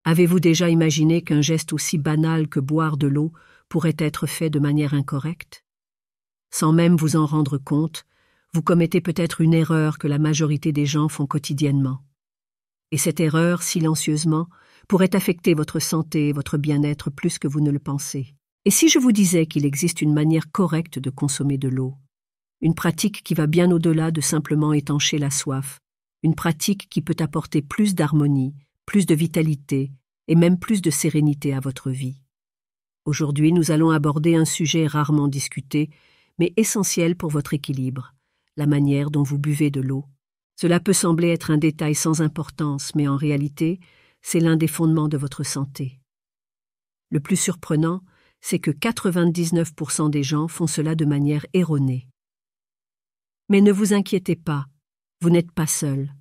Avez-vous déjà imaginé qu'un geste aussi banal que boire de l'eau pourrait être fait de manière incorrecte? Sans même vous en rendre compte, vous commettez peut-être une erreur que la majorité des gens font quotidiennement. Et cette erreur, silencieusement, pourrait affecter votre santé et votre bien-être plus que vous ne le pensez. Et si je vous disais qu'il existe une manière correcte de consommer de l'eau, une pratique qui va bien au-delà de simplement étancher la soif, une pratique qui peut apporter plus d'harmonie, plus de vitalité et même plus de sérénité à votre vie. Aujourd'hui, nous allons aborder un sujet rarement discuté, mais essentiel pour votre équilibre, la manière dont vous buvez de l'eau. Cela peut sembler être un détail sans importance, mais en réalité, c'est l'un des fondements de votre santé. Le plus surprenant, c'est que 99% des gens font cela de manière erronée. Mais ne vous inquiétez pas, vous n'êtes pas seul.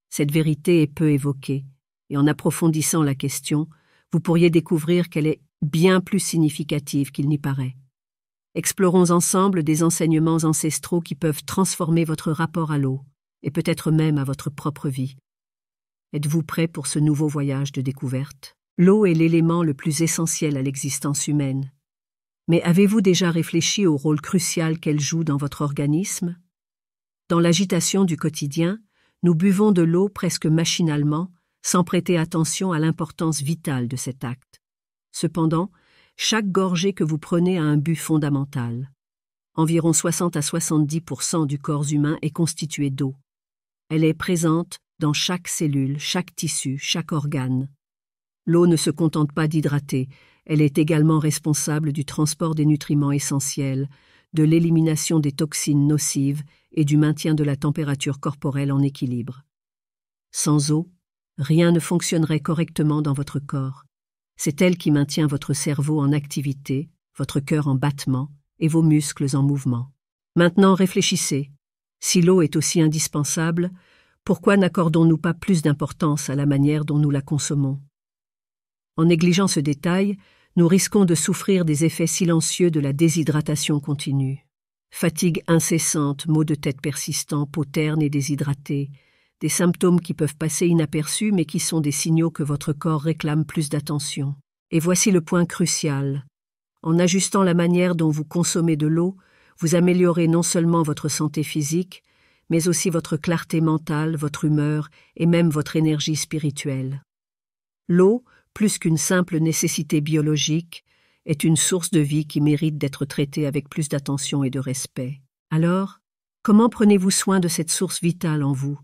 Cette vérité est peu évoquée, et en approfondissant la question, vous pourriez découvrir qu'elle est bien plus significative qu'il n'y paraît. Explorons ensemble des enseignements ancestraux qui peuvent transformer votre rapport à l'eau, et peut-être même à votre propre vie. Êtes-vous prêt pour ce nouveau voyage de découverte? L'eau est l'élément le plus essentiel à l'existence humaine. Mais avez-vous déjà réfléchi au rôle crucial qu'elle joue dans votre organisme? Dans l'agitation du quotidien, nous buvons de l'eau presque machinalement, sans prêter attention à l'importance vitale de cet acte. Cependant, chaque gorgée que vous prenez a un but fondamental. Environ 60 à 70% du corps humain est constitué d'eau. Elle est présente dans chaque cellule, chaque tissu, chaque organe. L'eau ne se contente pas d'hydrater, elle est également responsable du transport des nutriments essentiels, de l'élimination des toxines nocives et du maintien de la température corporelle en équilibre. Sans eau, rien ne fonctionnerait correctement dans votre corps. C'est elle qui maintient votre cerveau en activité, votre cœur en battement et vos muscles en mouvement. Maintenant réfléchissez. Si l'eau est aussi indispensable, pourquoi n'accordons-nous pas plus d'importance à la manière dont nous la consommons? En négligeant ce détail, nous risquons de souffrir des effets silencieux de la déshydratation continue. Fatigue incessante, maux de tête persistants, peau terne et déshydratée, des symptômes qui peuvent passer inaperçus mais qui sont des signaux que votre corps réclame plus d'attention. Et voici le point crucial. En ajustant la manière dont vous consommez de l'eau, vous améliorez non seulement votre santé physique, mais aussi votre clarté mentale, votre humeur et même votre énergie spirituelle. L'eau, plus qu'une simple nécessité biologique, est une source de vie qui mérite d'être traitée avec plus d'attention et de respect. Alors, comment prenez-vous soin de cette source vitale en vous?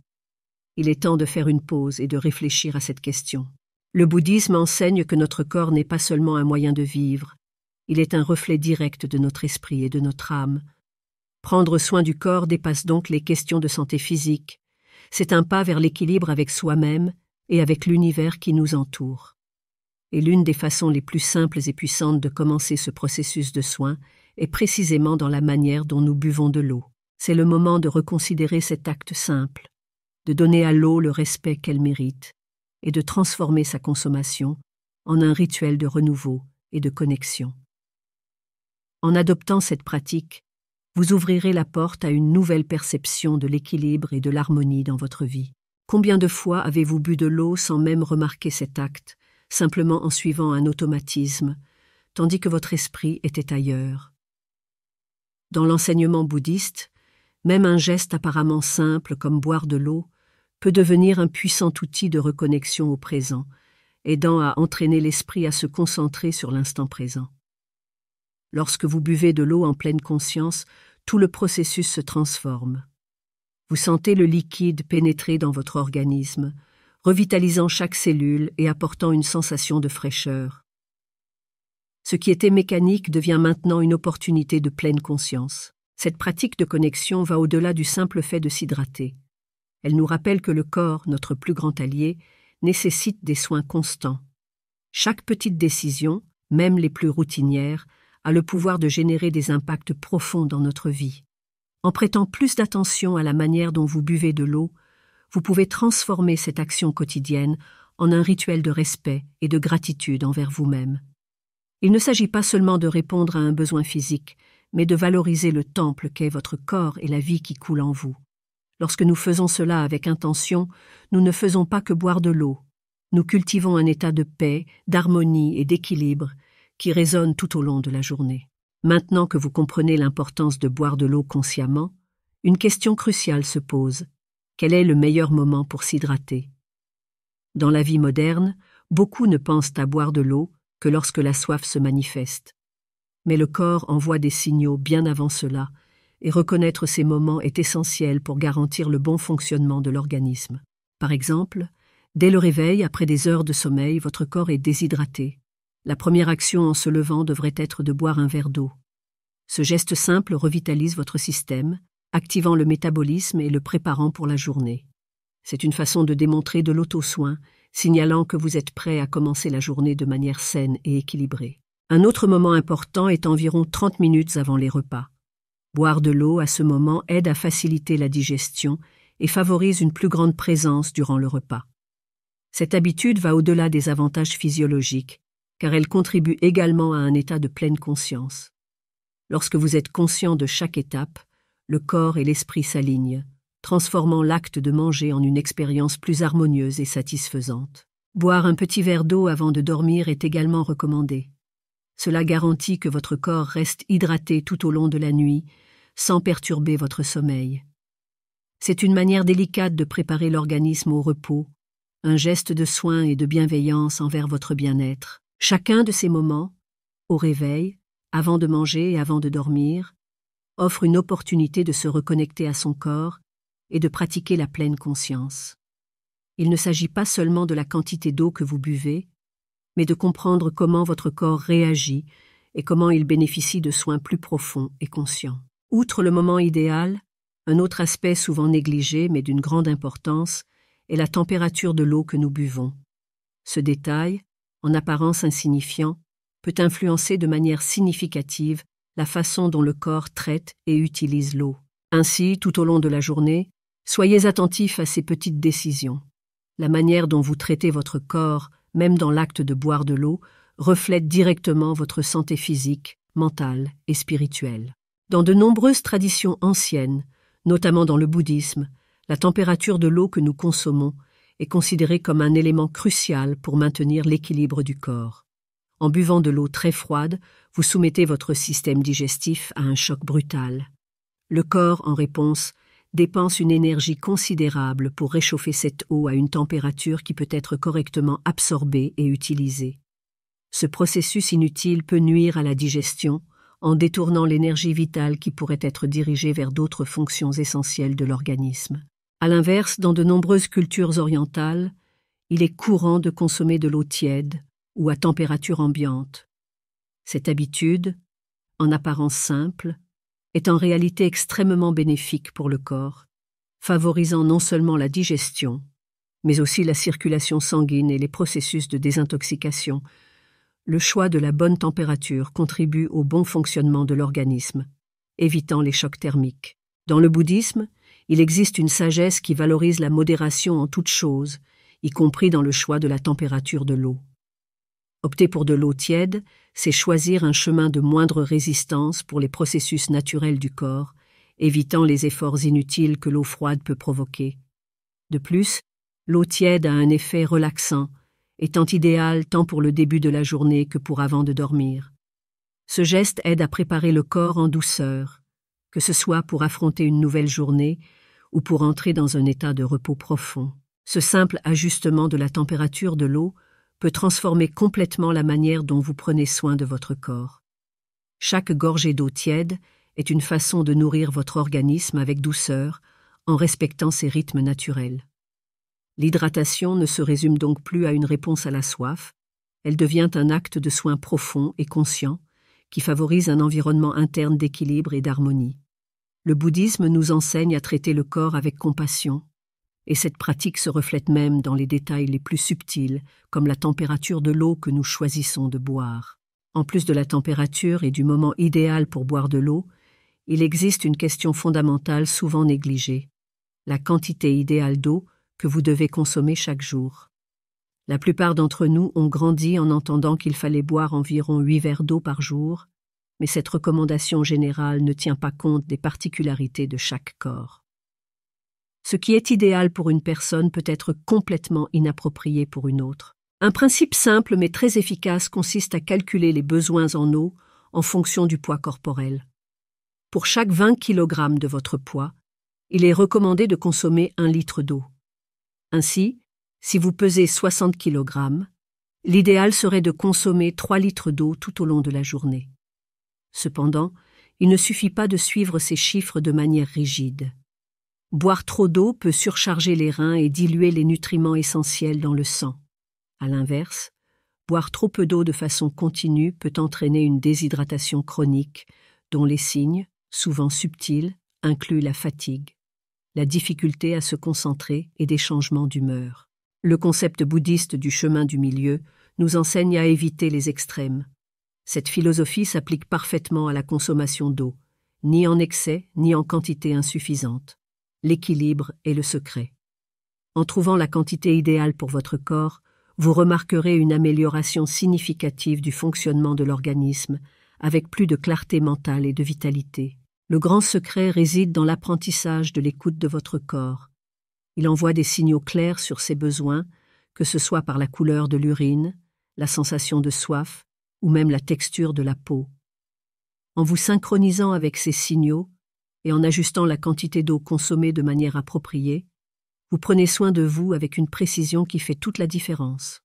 Il est temps de faire une pause et de réfléchir à cette question. Le bouddhisme enseigne que notre corps n'est pas seulement un moyen de vivre, il est un reflet direct de notre esprit et de notre âme. Prendre soin du corps dépasse donc les questions de santé physique. C'est un pas vers l'équilibre avec soi-même et avec l'univers qui nous entoure. Et l'une des façons les plus simples et puissantes de commencer ce processus de soin est précisément dans la manière dont nous buvons de l'eau. C'est le moment de reconsidérer cet acte simple, de donner à l'eau le respect qu'elle mérite et de transformer sa consommation en un rituel de renouveau et de connexion. En adoptant cette pratique, vous ouvrirez la porte à une nouvelle perception de l'équilibre et de l'harmonie dans votre vie. Combien de fois avez-vous bu de l'eau sans même remarquer cet acte, simplement en suivant un automatisme, tandis que votre esprit était ailleurs? Dans l'enseignement bouddhiste, même un geste apparemment simple comme boire de l'eau peut devenir un puissant outil de reconnexion au présent, aidant à entraîner l'esprit à se concentrer sur l'instant présent. Lorsque vous buvez de l'eau en pleine conscience, tout le processus se transforme. Vous sentez le liquide pénétrer dans votre organisme, revitalisant chaque cellule et apportant une sensation de fraîcheur. Ce qui était mécanique devient maintenant une opportunité de pleine conscience. Cette pratique de connexion va au-delà du simple fait de s'hydrater. Elle nous rappelle que le corps, notre plus grand allié, nécessite des soins constants. Chaque petite décision, même les plus routinières, a le pouvoir de générer des impacts profonds dans notre vie. En prêtant plus d'attention à la manière dont vous buvez de l'eau, vous pouvez transformer cette action quotidienne en un rituel de respect et de gratitude envers vous-même. Il ne s'agit pas seulement de répondre à un besoin physique, mais de valoriser le temple qu'est votre corps et la vie qui coule en vous. Lorsque nous faisons cela avec intention, nous ne faisons pas que boire de l'eau. nous cultivons un état de paix, d'harmonie et d'équilibre qui résonne tout au long de la journée. Maintenant que vous comprenez l'importance de boire de l'eau consciemment, une question cruciale se pose. Quel est le meilleur moment pour s'hydrater? Dans la vie moderne, beaucoup ne pensent à boire de l'eau que lorsque la soif se manifeste. Mais le corps envoie des signaux bien avant cela, et reconnaître ces moments est essentiel pour garantir le bon fonctionnement de l'organisme. Par exemple, dès le réveil, après des heures de sommeil, votre corps est déshydraté. La première action en se levant devrait être de boire un verre d'eau. Ce geste simple revitalise votre système, activant le métabolisme et le préparant pour la journée. C'est une façon de démontrer de l'auto-soin, signalant que vous êtes prêt à commencer la journée de manière saine et équilibrée. Un autre moment important est environ 30 minutes avant les repas. Boire de l'eau à ce moment aide à faciliter la digestion et favorise une plus grande présence durant le repas. Cette habitude va au-delà des avantages physiologiques, car elle contribue également à un état de pleine conscience. Lorsque vous êtes conscient de chaque étape, le corps et l'esprit s'alignent, transformant l'acte de manger en une expérience plus harmonieuse et satisfaisante. Boire un petit verre d'eau avant de dormir est également recommandé. Cela garantit que votre corps reste hydraté tout au long de la nuit, sans perturber votre sommeil. C'est une manière délicate de préparer l'organisme au repos, un geste de soin et de bienveillance envers votre bien-être. Chacun de ces moments, au réveil, avant de manger et avant de dormir, offre une opportunité de se reconnecter à son corps et de pratiquer la pleine conscience. Il ne s'agit pas seulement de la quantité d'eau que vous buvez, mais de comprendre comment votre corps réagit et comment il bénéficie de soins plus profonds et conscients. Outre le moment idéal, un autre aspect souvent négligé mais d'une grande importance est la température de l'eau que nous buvons. Ce détail, en apparence insignifiant, peut influencer de manière significative la façon dont le corps traite et utilise l'eau. Ainsi, tout au long de la journée, soyez attentifs à ces petites décisions. La manière dont vous traitez votre corps, même dans l'acte de boire de l'eau, reflète directement votre santé physique, mentale et spirituelle. Dans de nombreuses traditions anciennes, notamment dans le bouddhisme, la température de l'eau que nous consommons est considérée comme un élément crucial pour maintenir l'équilibre du corps. En buvant de l'eau très froide, vous soumettez votre système digestif à un choc brutal. Le corps, en réponse, dépense une énergie considérable pour réchauffer cette eau à une température qui peut être correctement absorbée et utilisée. Ce processus inutile peut nuire à la digestion en détournant l'énergie vitale qui pourrait être dirigée vers d'autres fonctions essentielles de l'organisme. À l'inverse, dans de nombreuses cultures orientales, il est courant de consommer de l'eau tiède ou à température ambiante. Cette habitude, en apparence simple, est en réalité extrêmement bénéfique pour le corps, favorisant non seulement la digestion, mais aussi la circulation sanguine et les processus de désintoxication. Le choix de la bonne température contribue au bon fonctionnement de l'organisme, évitant les chocs thermiques. Dans le bouddhisme, il existe une sagesse qui valorise la modération en toutes choses, y compris dans le choix de la température de l'eau. Opter pour de l'eau tiède, c'est choisir un chemin de moindre résistance pour les processus naturels du corps, évitant les efforts inutiles que l'eau froide peut provoquer. De plus, l'eau tiède a un effet relaxant, étant idéale tant pour le début de la journée que pour avant de dormir. Ce geste aide à préparer le corps en douceur, que ce soit pour affronter une nouvelle journée ou pour entrer dans un état de repos profond. Ce simple ajustement de la température de l'eau peut transformer complètement la manière dont vous prenez soin de votre corps. Chaque gorgée d'eau tiède est une façon de nourrir votre organisme avec douceur, en respectant ses rythmes naturels. L'hydratation ne se résume donc plus à une réponse à la soif, elle devient un acte de soin profond et conscient qui favorise un environnement interne d'équilibre et d'harmonie. Le bouddhisme nous enseigne à traiter le corps avec compassion, et cette pratique se reflète même dans les détails les plus subtils, comme la température de l'eau que nous choisissons de boire. En plus de la température et du moment idéal pour boire de l'eau, il existe une question fondamentale souvent négligée, la quantité idéale d'eau que vous devez consommer chaque jour. La plupart d'entre nous ont grandi en entendant qu'il fallait boire environ 8 verres d'eau par jour, mais cette recommandation générale ne tient pas compte des particularités de chaque corps. Ce qui est idéal pour une personne peut être complètement inapproprié pour une autre. Un principe simple mais très efficace consiste à calculer les besoins en eau en fonction du poids corporel. Pour chaque 20 kg de votre poids, il est recommandé de consommer 1 litre d'eau. Ainsi, si vous pesez 60 kg, l'idéal serait de consommer 3 litres d'eau tout au long de la journée. Cependant, il ne suffit pas de suivre ces chiffres de manière rigide. Boire trop d'eau peut surcharger les reins et diluer les nutriments essentiels dans le sang. À l'inverse, boire trop peu d'eau de façon continue peut entraîner une déshydratation chronique, dont les signes, souvent subtils, incluent la fatigue, la difficulté à se concentrer et des changements d'humeur. Le concept bouddhiste du chemin du milieu nous enseigne à éviter les extrêmes. Cette philosophie s'applique parfaitement à la consommation d'eau, ni en excès ni en quantité insuffisante. L'équilibre est le secret. En trouvant la quantité idéale pour votre corps, vous remarquerez une amélioration significative du fonctionnement de l'organisme, avec plus de clarté mentale et de vitalité. Le grand secret réside dans l'apprentissage de l'écoute de votre corps. Il envoie des signaux clairs sur ses besoins, que ce soit par la couleur de l'urine, la sensation de soif ou même la texture de la peau. En vous synchronisant avec ces signaux et en ajustant la quantité d'eau consommée de manière appropriée, vous prenez soin de vous avec une précision qui fait toute la différence.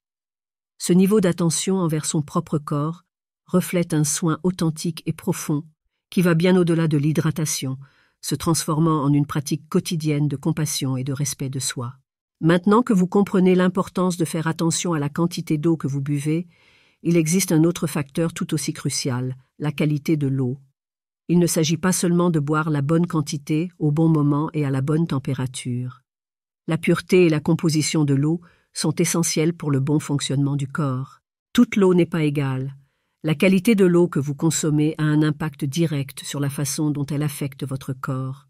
Ce niveau d'attention envers son propre corps reflète un soin authentique et profond qui va bien au-delà de l'hydratation, se transformant en une pratique quotidienne de compassion et de respect de soi. Maintenant que vous comprenez l'importance de faire attention à la quantité d'eau que vous buvez, il existe un autre facteur tout aussi crucial, la qualité de l'eau. Il ne s'agit pas seulement de boire la bonne quantité, au bon moment et à la bonne température. La pureté et la composition de l'eau sont essentielles pour le bon fonctionnement du corps. Toute l'eau n'est pas égale. La qualité de l'eau que vous consommez a un impact direct sur la façon dont elle affecte votre corps.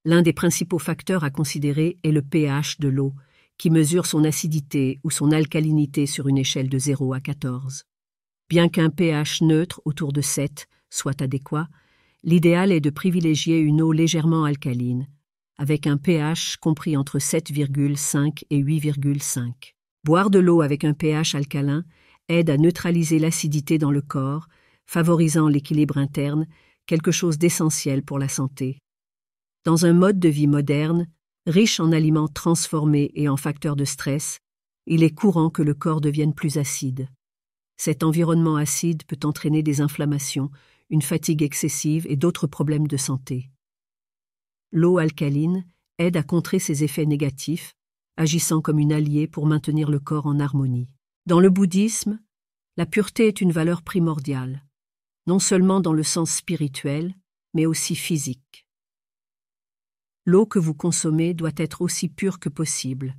L'un des principaux facteurs à considérer est le pH de l'eau, qui mesure son acidité ou son alcalinité sur une échelle de 0 à 14. Bien qu'un pH neutre autour de 7 soit adéquat, l'idéal est de privilégier une eau légèrement alcaline, avec un pH compris entre 7,5 et 8,5. Boire de l'eau avec un pH alcalin aide à neutraliser l'acidité dans le corps, favorisant l'équilibre interne, quelque chose d'essentiel pour la santé. Dans un mode de vie moderne, riche en aliments transformés et en facteurs de stress, il est courant que le corps devienne plus acide. Cet environnement acide peut entraîner des inflammations, une fatigue excessive et d'autres problèmes de santé. L'eau alcaline aide à contrer ces effets négatifs, agissant comme une alliée pour maintenir le corps en harmonie. Dans le bouddhisme, la pureté est une valeur primordiale, non seulement dans le sens spirituel, mais aussi physique. L'eau que vous consommez doit être aussi pure que possible,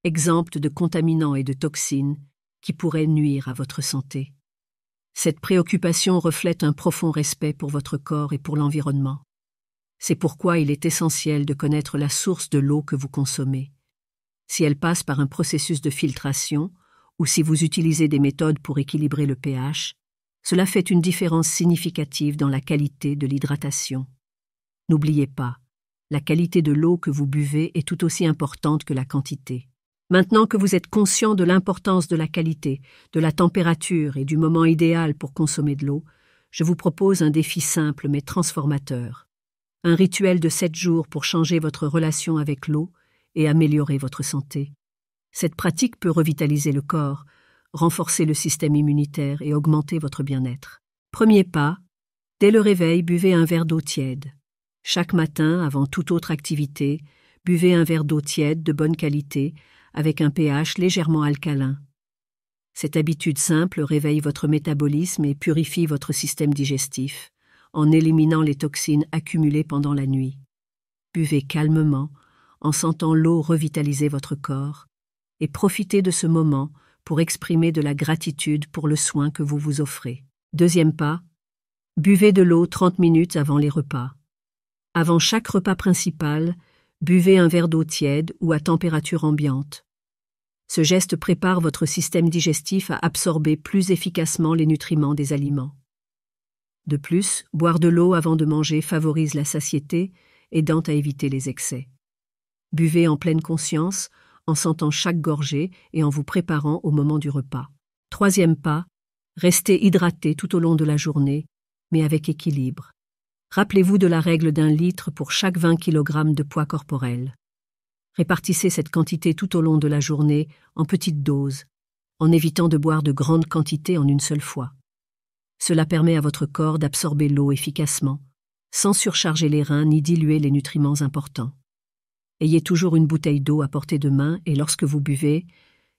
exempte de contaminants et de toxines qui pourraient nuire à votre santé. Cette préoccupation reflète un profond respect pour votre corps et pour l'environnement. C'est pourquoi il est essentiel de connaître la source de l'eau que vous consommez. Si elle passe par un processus de filtration, ou si vous utilisez des méthodes pour équilibrer le pH, cela fait une différence significative dans la qualité de l'hydratation. N'oubliez pas, la qualité de l'eau que vous buvez est tout aussi importante que la quantité. Maintenant que vous êtes conscient de l'importance de la qualité, de la température et du moment idéal pour consommer de l'eau, je vous propose un défi simple mais transformateur. Un rituel de 7 jours pour changer votre relation avec l'eau et améliorer votre santé. Cette pratique peut revitaliser le corps, renforcer le système immunitaire et augmenter votre bien-être. Premier pas, dès le réveil, buvez un verre d'eau tiède. Chaque matin, avant toute autre activité, buvez un verre d'eau tiède de bonne qualité, avec un pH légèrement alcalin. Cette habitude simple réveille votre métabolisme et purifie votre système digestif, en éliminant les toxines accumulées pendant la nuit. Buvez calmement, en sentant l'eau revitaliser votre corps, et profitez de ce moment pour exprimer de la gratitude pour le soin que vous vous offrez. Deuxième pas, buvez de l'eau 30 minutes avant les repas. Avant chaque repas principal, buvez un verre d'eau tiède ou à température ambiante. Ce geste prépare votre système digestif à absorber plus efficacement les nutriments des aliments. De plus, boire de l'eau avant de manger favorise la satiété, aidant à éviter les excès. Buvez en pleine conscience, en sentant chaque gorgée et en vous préparant au moment du repas. Troisième pas, restez hydraté tout au long de la journée, mais avec équilibre. Rappelez-vous de la règle d'1 litre pour chaque 20 kg de poids corporel. Répartissez cette quantité tout au long de la journée en petites doses, en évitant de boire de grandes quantités en une seule fois. Cela permet à votre corps d'absorber l'eau efficacement, sans surcharger les reins ni diluer les nutriments importants. Ayez toujours une bouteille d'eau à portée de main et lorsque vous buvez,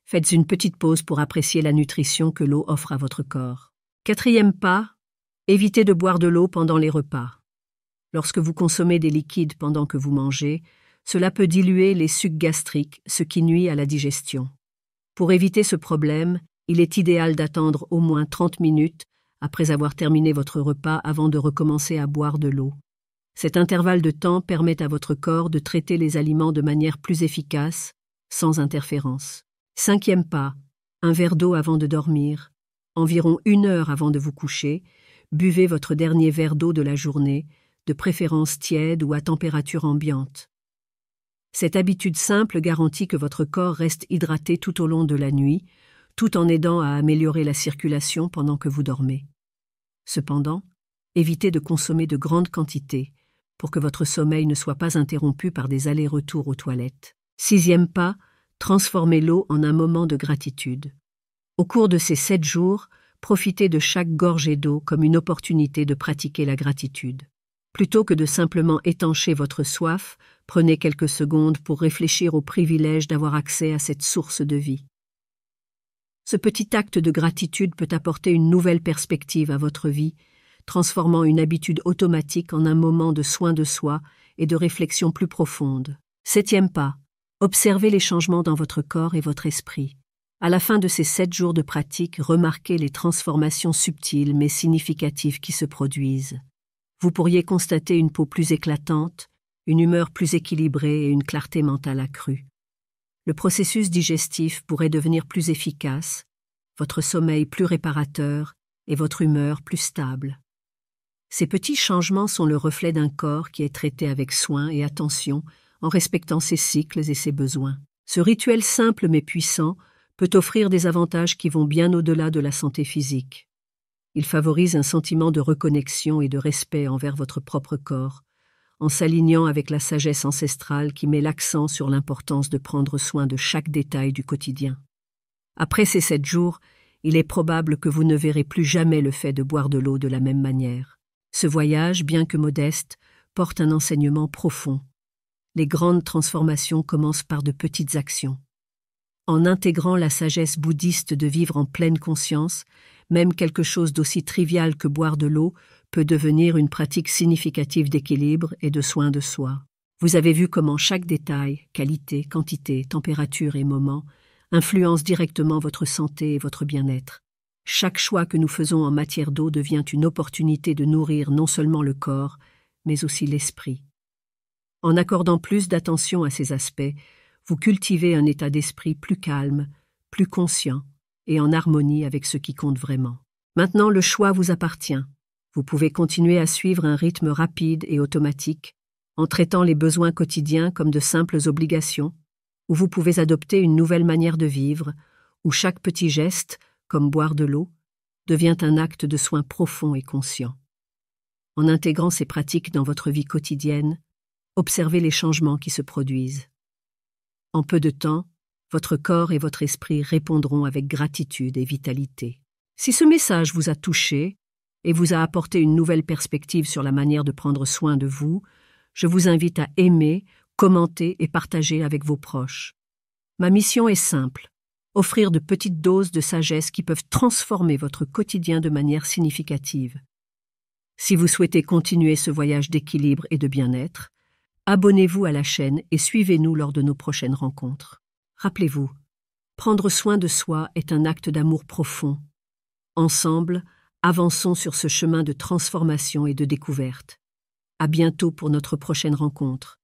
faites une petite pause pour apprécier la nutrition que l'eau offre à votre corps. Quatrième pas, évitez de boire de l'eau pendant les repas. Lorsque vous consommez des liquides pendant que vous mangez, cela peut diluer les sucs gastriques, ce qui nuit à la digestion. Pour éviter ce problème, il est idéal d'attendre au moins 30 minutes après avoir terminé votre repas avant de recommencer à boire de l'eau. Cet intervalle de temps permet à votre corps de traiter les aliments de manière plus efficace, sans interférence. Cinquième pas, un verre d'eau avant de dormir. Environ 1 heure avant de vous coucher, buvez votre dernier verre d'eau de la journée, de préférence tiède ou à température ambiante. Cette habitude simple garantit que votre corps reste hydraté tout au long de la nuit, tout en aidant à améliorer la circulation pendant que vous dormez. Cependant, évitez de consommer de grandes quantités pour que votre sommeil ne soit pas interrompu par des allers-retours aux toilettes. Sixième pas, transformez l'eau en un moment de gratitude. Au cours de ces 7 jours, profitez de chaque gorgée d'eau comme une opportunité de pratiquer la gratitude. Plutôt que de simplement étancher votre soif, prenez quelques secondes pour réfléchir au privilège d'avoir accès à cette source de vie. Ce petit acte de gratitude peut apporter une nouvelle perspective à votre vie, transformant une habitude automatique en un moment de soin de soi et de réflexion plus profonde. Septième pas, observez les changements dans votre corps et votre esprit. À la fin de ces 7 jours de pratique, remarquez les transformations subtiles mais significatives qui se produisent. Vous pourriez constater une peau plus éclatante, une humeur plus équilibrée et une clarté mentale accrue. Le processus digestif pourrait devenir plus efficace, votre sommeil plus réparateur et votre humeur plus stable. Ces petits changements sont le reflet d'un corps qui est traité avec soin et attention en respectant ses cycles et ses besoins. Ce rituel simple mais puissant peut offrir des avantages qui vont bien au-delà de la santé physique. Il favorise un sentiment de reconnexion et de respect envers votre propre corps, en s'alignant avec la sagesse ancestrale qui met l'accent sur l'importance de prendre soin de chaque détail du quotidien. Après ces 7 jours, il est probable que vous ne verrez plus jamais le fait de boire de l'eau de la même manière. Ce voyage, bien que modeste, porte un enseignement profond. Les grandes transformations commencent par de petites actions. En intégrant la sagesse bouddhiste de vivre en pleine conscience, même quelque chose d'aussi trivial que boire de l'eau peut devenir une pratique significative d'équilibre et de soin de soi. Vous avez vu comment chaque détail, qualité, quantité, température et moment, influence directement votre santé et votre bien-être. Chaque choix que nous faisons en matière d'eau devient une opportunité de nourrir non seulement le corps, mais aussi l'esprit. En accordant plus d'attention à ces aspects, vous cultivez un état d'esprit plus calme, plus conscient et en harmonie avec ce qui compte vraiment. Maintenant, le choix vous appartient. Vous pouvez continuer à suivre un rythme rapide et automatique, en traitant les besoins quotidiens comme de simples obligations, ou vous pouvez adopter une nouvelle manière de vivre, où chaque petit geste, comme boire de l'eau, devient un acte de soin profond et conscient. En intégrant ces pratiques dans votre vie quotidienne, observez les changements qui se produisent. En peu de temps, votre corps et votre esprit répondront avec gratitude et vitalité. Si ce message vous a touché et vous a apporté une nouvelle perspective sur la manière de prendre soin de vous, je vous invite à aimer, commenter et partager avec vos proches. Ma mission est simple, offrir de petites doses de sagesse qui peuvent transformer votre quotidien de manière significative. Si vous souhaitez continuer ce voyage d'équilibre et de bien-être, abonnez-vous à la chaîne et suivez-nous lors de nos prochaines rencontres. Rappelez-vous, prendre soin de soi est un acte d'amour profond. Ensemble, avançons sur ce chemin de transformation et de découverte. À bientôt pour notre prochaine rencontre.